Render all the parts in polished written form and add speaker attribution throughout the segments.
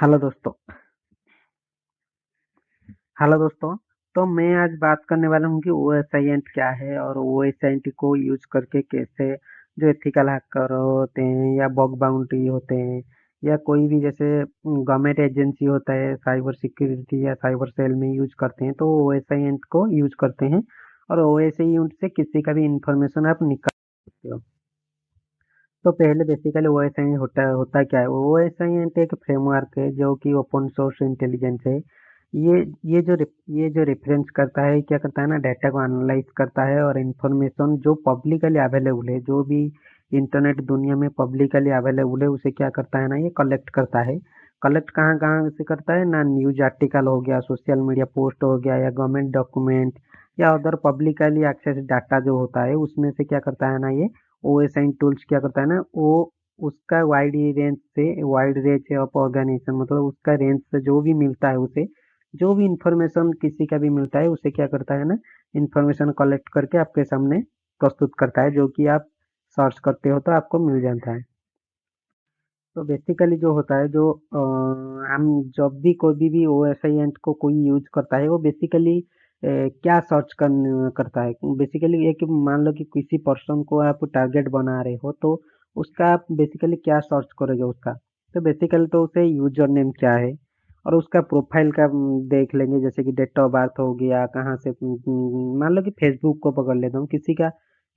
Speaker 1: Hello दोस्तों। Hello दोस्तों। तो मैं आज बात करने वाला हूँ कि ओएसआईएंट क्या है और ओएसआईएंट को यूज करके कैसे जो एथिकल हैकर होते हैं या बग बाउंटी होते हैं या कोई भी जैसे गवर्नमेंट एजेंसी होता है साइबर सिक्योरिटी या साइबर सेल में यूज करते हैं तो ओएसआईएंट को यूज करते हैं और ओएसआईएंट से किसी का भी इंफॉर्मेशन आप निकाल सकते हो। तो पहले बेसिकली ओएसआई होता होता क्या है। ओएसआई एक फ्रेमवर्क है जो कि ओपन सोर्स इंटेलिजेंस है। ये ये जो रेफरेंस करता है क्या करता है ना, डाटा को एनालाइज करता है और इंफॉर्मेशन जो पब्लिकली अवेलेबल है, जो भी इंटरनेट दुनिया में पब्लिकली अवेलेबल है उसे क्या करता है ना, ये कलेक्ट करता है। कलेक्ट कहाँ कहाँ से करता है ना, न्यूज आर्टिकल हो गया, सोशल मीडिया पोस्ट हो गया या गवर्नमेंट डॉक्यूमेंट या अदर पब्लिकली एक्सेस डाटा जो होता है उसमें से क्या करता है ना, ये ओएसआई टूल्स क्या करता है ना, वो उसका वाइड रेंज ऑफ ऑर्गेनाइजेशन मतलब उसका रेंज से जो भी मिलता है उसे, जो भी इंफॉर्मेशन किसी का भी मिलता है उसे क्या करता है ना, इंफॉर्मेशन कलेक्ट करके आपके सामने प्रस्तुत करता है, जो कि आप सर्च करते हो तो आपको मिल जाता है। तो बेसिकली जो होता है, जो हम जब भी कोई भी ओएसआईएंट को कोई यूज करता है वो बेसिकली क्या करता है। बेसिकली एक मान लो कि किसी पर्सन को आप टारगेट बना रहे हो तो उसका आप बेसिकली क्या सर्च करोगे उसका। तो बेसिकली तो उसे यूजर नेम क्या है और उसका प्रोफाइल का देख लेंगे, जैसे कि डेट ऑफ बर्थ हो गया, कहाँ से मान लो कि फेसबुक को पकड़ लेता हूँ, किसी का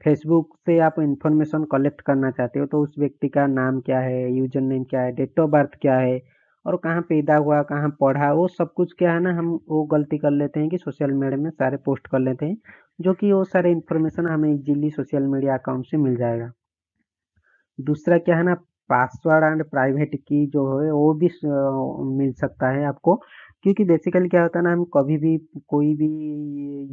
Speaker 1: फेसबुक से आप इंफॉर्मेशन कलेक्ट करना चाहते हो तो उस व्यक्ति का नाम क्या है, यूजर नेम क्या है, डेट ऑफ बर्थ क्या है और कहाँ पैदा हुआ, कहाँ पढ़ा, वो सब कुछ क्या है ना, हम वो गलती कर लेते हैं कि सोशल मीडिया में सारे पोस्ट कर लेते हैं, जो कि वो सारे इंफॉर्मेशन हमें इजीली सोशल मीडिया अकाउंट से मिल जाएगा। दूसरा क्या है ना, पासवर्ड एंड प्राइवेट की जो है वो भी मिल सकता है आपको, क्योंकि बेसिकली क्या होता है ना, हम कभी भी कोई भी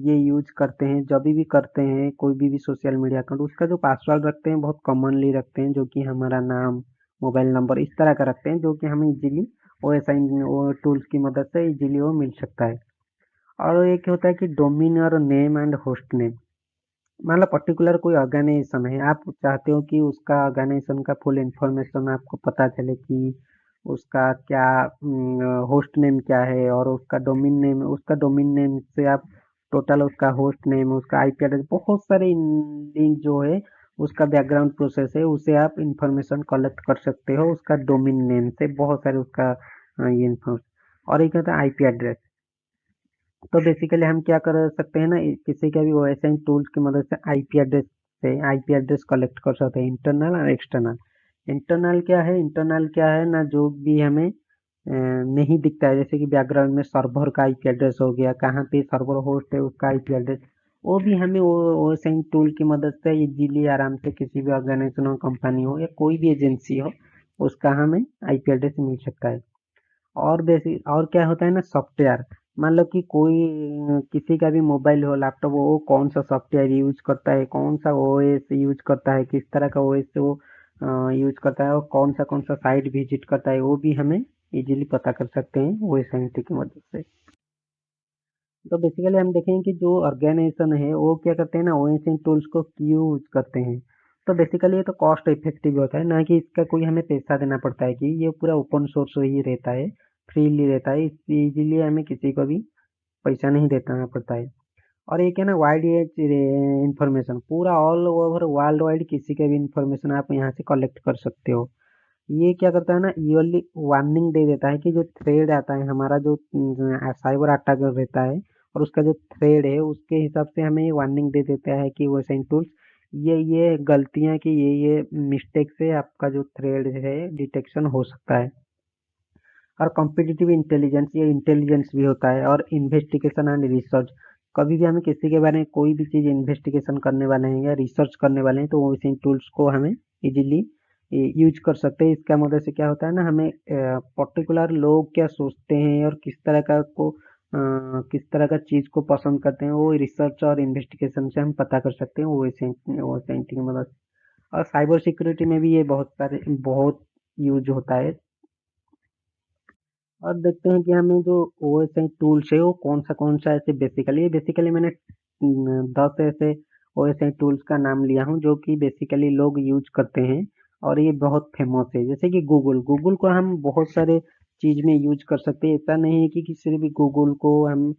Speaker 1: ये यूज करते हैं, जब भी करते हैं कोई भी सोशल मीडिया अकाउंट, उसका जो पासवर्ड रखते हैं बहुत कॉमनली रखते हैं, जो कि हमारा नाम, मोबाइल नंबर इस तरह का रखते हैं, जो कि हमें easily O S I O tools की मदद से इजीली वो मिल सकता है। और एक होता है कि डोमेन और नेम एंड होस्ट नेम। मान लो पर्टिकुलर कोई ऑर्गेनाइजेशन है, आप चाहते हो कि उसका ऑर्गेनाइजेशन का फुल इंफॉर्मेशन आपको पता चले कि उसका क्या होस्ट नेम क्या है और उसका डोमेन नेम से आप टोटल उसका होस्ट नेम, उसका आईपी एड्रेस, बहुत सारे लिंक जो है उसका बैकग्राउंड प्रोसेस है, उसे आप इंफॉर्मेशन कलेक्ट कर सकते हो उसका डोमेन नेम से, बहुत सारे उसका ये इंफॉर्मेशन। और एक होता है आईपी एड्रेस। तो बेसिकली हम क्या कर सकते हैं ना, किसी का भी ओएसआई टूल्स की मदद से आईपी एड्रेस कलेक्ट कर सकते हैं, इंटरनल और एक्सटर्नल। इंटरनल क्या है ना, जो भी हमें नहीं दिखता है, जैसे कि बैकग्राउंड में सर्वर का आईपी एड्रेस हो गया, कहाँ पे सर्वर होस्ट है उसका आईपी एड्रेस, वो भी हमें ओएसआई टूल की मदद से इजीली आराम से किसी भी ऑर्गेनाइजेशन हो, कंपनी हो या कोई भी एजेंसी हो, उसका हमें आईपी एड्रेस मिल सकता है। और बेसिक और क्या होता है ना, सॉफ्टवेयर। मान लो कि कोई किसी का भी मोबाइल हो, लैपटॉप हो, वो कौन सा सॉफ्टवेयर यूज करता है, कौन सा ओएस यूज करता है, किस तरह का ओएस वो यूज करता है और कौन सा साइट विजिट करता है, वो भी हमें इजीली पता कर सकते हैं ओएस आईटी की मदद से। तो बेसिकली हम देखें कि जो ऑर्गेनाइजेशन है वो क्या करते हैं ना, ओएस टूल्स को क्यों यूज करते हैं। तो बेसिकली ये तो कॉस्ट इफेक्टिव होता है ना, कि इसका कोई हमें पैसा देना पड़ता है, कि ये पूरा ओपन सोर्स ही रहता है, फ्रीली रहता है, इसीलिए हमें किसी को भी पैसा नहीं देना पड़ता है। और एक है ना, वाइड इंफॉर्मेशन, पूरा ऑल ओवर वर्ल्ड वाइड किसी का भी इंफॉर्मेशन आप यहाँ से कलेक्ट कर सकते हो। ये क्या करता है ना, ईयरली वार्निंग दे देता है कि जो थ्रेड आता है हमारा, जो साइबर अटैक रहता है और उसका जो थ्रेड है उसके हिसाब से हमें ये वार्निंग दे देता है कि वो सेंट टूल्स ये गलतियां कि ये मिस्टेक से आपका जो थ्रेड है डिटेक्शन हो सकता है। और कॉम्पिटिटिव इंटेलिजेंस, ये इंटेलिजेंस भी होता है, और इन्वेस्टिगेशन एंड रिसर्च। कभी भी हमें किसी के बारे में कोई भी चीज़ इन्वेस्टिगेशन करने वाले हैं या रिसर्च करने वाले हैं तो वो इसी टूल्स को हमें इजीली यूज कर सकते हैं। इसका मदद से क्या होता है ना, हमें पर्टिकुलर लोग क्या सोचते हैं और किस तरह का चीज़ को पसंद करते हैं, वो रिसर्च और इन्वेस्टिगेशन से हम पता कर सकते हैं वो की मदद से। और साइबर सिक्योरिटी में भी ये बहुत यूज होता है। और देखते हैं कि हमें जो ओएसआई टूल्स है वो कौन सा ऐसे बेसिकली मैंने 10 ऐसे ओएसआई टूल्स का नाम लिया हूँ जो कि बेसिकली लोग यूज करते हैं और ये बहुत फेमस है। जैसे कि गूगल गूगल को हम बहुत सारे चीज़ में यूज कर सकते हैं। ऐसा नहीं है कि सिर्फ गूगल को हम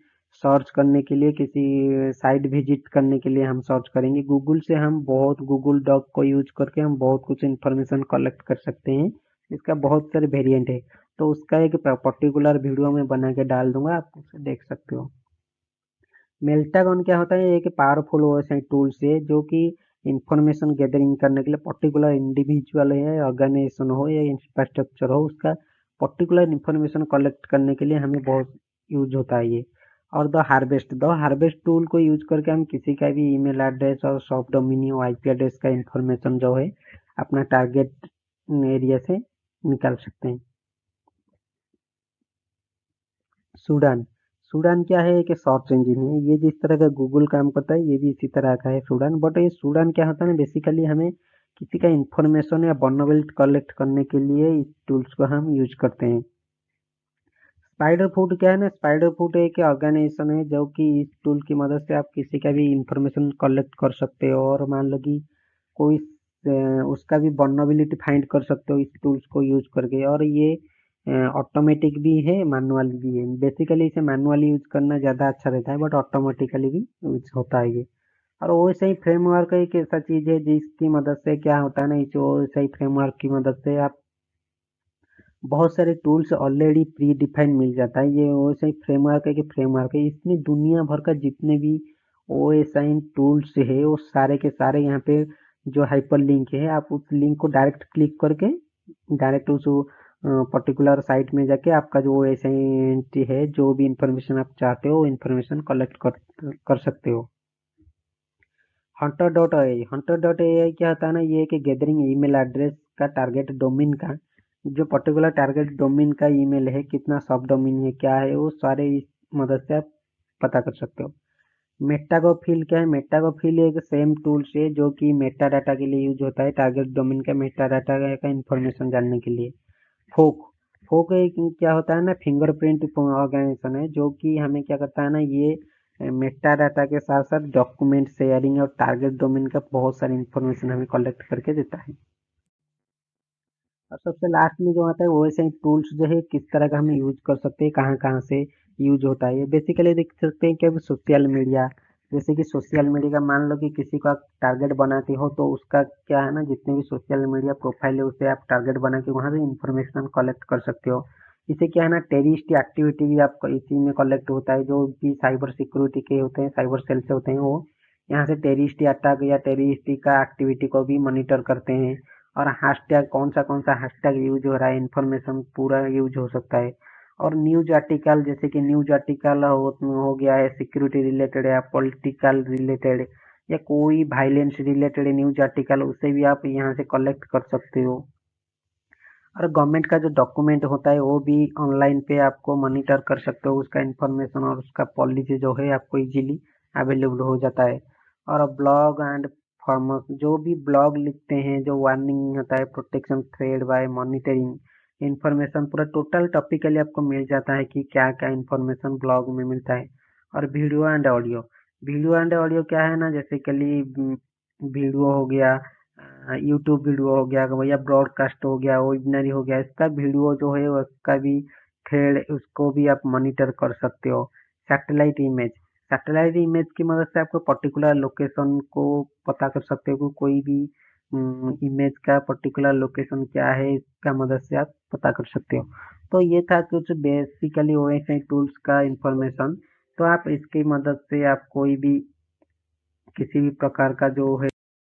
Speaker 1: सर्च करने के लिए, किसी साइट विजिट करने के लिए हम सर्च करेंगे। गूगल से हम बहुत, गूगल डॉक को यूज करके हम बहुत कुछ इन्फॉर्मेशन कलेक्ट कर सकते हैं। इसका बहुत सारे वेरिएंट है, तो उसका एक पर्टिकुलर वीडियो में बना के डाल दूंगा, आप उसे देख सकते हो। मेल्टागन क्या होता है? एक पावरफुल ओएसआई टूल्स है जो कि इंफॉर्मेशन गैदरिंग करने के लिए, पर्टिकुलर इंडिविजुअल है, ऑर्गेनाइजेशन हो या इंफ्रास्ट्रक्चर हो, उसका पर्टिकुलर इंफॉर्मेशन कलेक्ट करने के लिए हमें बहुत यूज होता है ये। और द हार्वेस्ट टूल को यूज करके हम किसी का भी ईमेल एड्रेस और सॉफ्ट डोमेन और आईपी एड्रेस का इंफॉर्मेशन जो है अपना टारगेट एरिया से निकाल सकते हैं। सूडान सूडान क्या है? कि सर्च इंजन है। ये जिस तरह का गूगल काम करता है, ये भी इसी तरह का है सूडान। बट ये सूडान क्या होता है ना, बेसिकली हमें किसी का इंफॉर्मेशन या वल्नरेबिलिटी कलेक्ट करने के लिए इस टूल्स को हम यूज करते हैं। स्पाइडर फूट क्या है ना, स्पाइडर फूट एक ऑर्गेनाइजेशन है जो कि इस टूल की मदद से आप किसी का भी इंफॉर्मेशन कलेक्ट कर सकते हो, और मान लो कि कोई उसका भी वल्नरेबिलिटी फाइंड कर सकते हो इस टूल्स को यूज करके। और ये ऑटोमेटिक भी है, मैनुअल भी है। बेसिकली इसे मैनुअली यूज करना ज़्यादा अच्छा रहता है, बट ऑटोमेटिकली भी यूज होता है ये। और वैसे ही फ्रेमवर्क एक ऐसा चीज़ है जिसकी मदद से क्या होता है ना, इस वैसे ही फ्रेमवर्क की मदद से आप बहुत सारे टूल्स ऑलरेडी प्री डिफाइन मिल जाता है। ये वैसे ही फ्रेमवर्क है कि फ्रेमवर्क है, इसमें दुनिया भर का जितने भी ओ एस आई टूल्स है वो सारे के सारे यहाँ पे जो हाइपर लिंक है, आप उस लिंक को डायरेक्ट क्लिक करके डायरेक्ट उस पर्टिकुलर साइट में जाके आपका जो ओ एस आई है, जो भी इंफॉर्मेशन आप चाहते हो इंफॉर्मेशन कलेक्ट कर सकते हो। हंटर डॉट ए आई क्या होता है ना, ये कि गैदरिंग ईमेल एड्रेस का टारगेट डोमेन का, जो पर्टिकुलर टारगेट डोमेन का ईमेल है, कितना सब डोमेन है, क्या है, वो सारे इस मदद से आप पता कर सकते हो। मेटागोफिल क्या है? मेटागोफिल एक सेम टूल्स है जो कि मेटा डाटा के लिए यूज होता है, टारगेट डोमेन का मेटा डाटा का इंफॉर्मेशन जानने के लिए। फोक फोक एक क्या होता है ना, फिंगरप्रिंट ऑर्गेनाइजेशन है जो कि हमें क्या करता है ना, ये मेटा डाटा के साथ साथ डॉक्यूमेंट शेयरिंग और टारगेट डोमेन का बहुत सारी इंफॉर्मेशन हमें कलेक्ट करके देता है। और सबसे लास्ट में जो आता है वो ऐसे टूल्स जो है किस तरह का हमें यूज कर सकते हैं, कहाँ कहाँ से यूज होता है। बेसिकली देख सकते हैं कि अब सोशल मीडिया, जैसे कि सोशल मीडिया का मान लो कि किसी का टारगेट बनाते हो, तो उसका क्या है ना, जितने भी सोशल मीडिया प्रोफाइल है उसे आप टारगेट बना के वहाँ से इंफॉर्मेशन कलेक्ट कर सकते हो। इसे क्या है ना, टेररिस्ट एक्टिविटी भी आपको इसी में कलेक्ट होता है, जो भी साइबर सिक्योरिटी के होते हैं, साइबर सेल से होते हैं, वो यहाँ से टेररिस्ट अटैक या टेररिस्ट का एक्टिविटी को भी मॉनिटर करते हैं। और हैशटैग कौन सा हैशटैग यूज हो रहा है, इन्फॉर्मेशन पूरा यूज हो सकता है। और न्यूज आर्टिकल, जैसे कि न्यूज आर्टिकल हो गया है, सिक्योरिटी रिलेटेड या पॉलिटिकल रिलेटेड या कोई वायलेंस रिलेटेड न्यूज आर्टिकल, उसे भी आप यहाँ से कलेक्ट कर सकते हो। और गवर्नमेंट का जो डॉक्यूमेंट होता है वो भी ऑनलाइन पे आपको मॉनिटर कर सकते हो, उसका इंफॉर्मेशन और उसका पॉलिसी जो है आपको इजीली अवेलेबल हो जाता है। और ब्लॉग एंड फॉर्मर्स जो भी ब्लॉग लिखते हैं, जो वार्निंग होता है, protection thread by monitoring, information पूरा टोटल टॉपिकली आपको मिल जाता है कि क्या क्या इंफॉर्मेशन ब्लॉग में मिलता है। और वीडियो एंड ऑडियो क्या है ना, जैसे कि वीडियो हो गया, यूट्यूब वीडियो हो गया भैया, ब्रॉडकास्ट हो गया, वेबिनारी हो गया, इसका वीडियो जो है उसका भी थ्रेड, उसको भी आप मॉनिटर कर सकते हो। सैटेलाइट इमेज सैटेलाइट इमेज की मदद से आपको पर्टिकुलर लोकेशन को पता कर सकते हो कि कोई भी इमेज का पर्टिकुलर लोकेशन क्या है, इसका मदद से आप पता कर सकते हो। तो ये था कुछ बेसिकली ओएसआई टूल्स का इंफॉर्मेशन। तो आप इसकी मदद से आप कोई भी किसी भी प्रकार का जो है